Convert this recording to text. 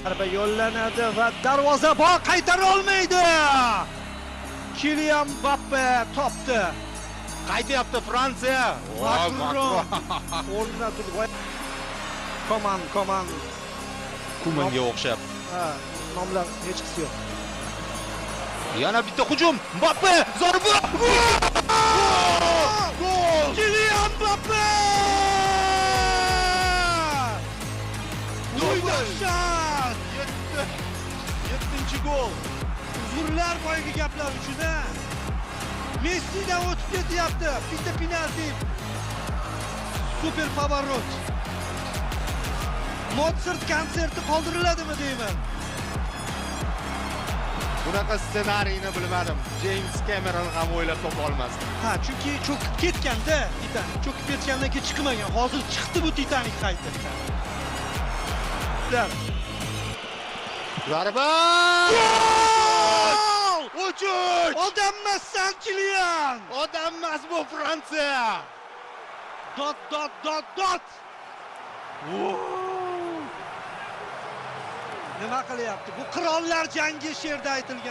Zarba yo'llanadi va darvozabon qaytara olmaydi. Kylian Mbappe topdi. Qaytyapti Fransiya. Makron o'rnidan turdi. Koman. Kumanga o'xshab. Ha, nomlar hech qisi yo'q. Yana bitta hujum. Mbappe zarba. Gol! Kylian Mbappe! Dahshat! 7-chi gol. Uzrlar boyagi gaplar uchun Messidan o'tib ketyapti. Bitta penalti. Super pavorot. Mozart konserti qoldiriladimi deyman. Bunaqa ssenariyni bilmadim. James Cameron ham o'ylab topa olmasdi. Ha, chunki cho'kib ketganda Titanik cho'kib ketgandan keyin chiqmagan. Hozir chiqdi bu Titanik qayta. Zarba! Gol! Uchuch! Odammassan Kylian! Odam emas bu Fransiya! Dot. Nima qilyapti? Bu qirollar jangi she'rda aytilgan.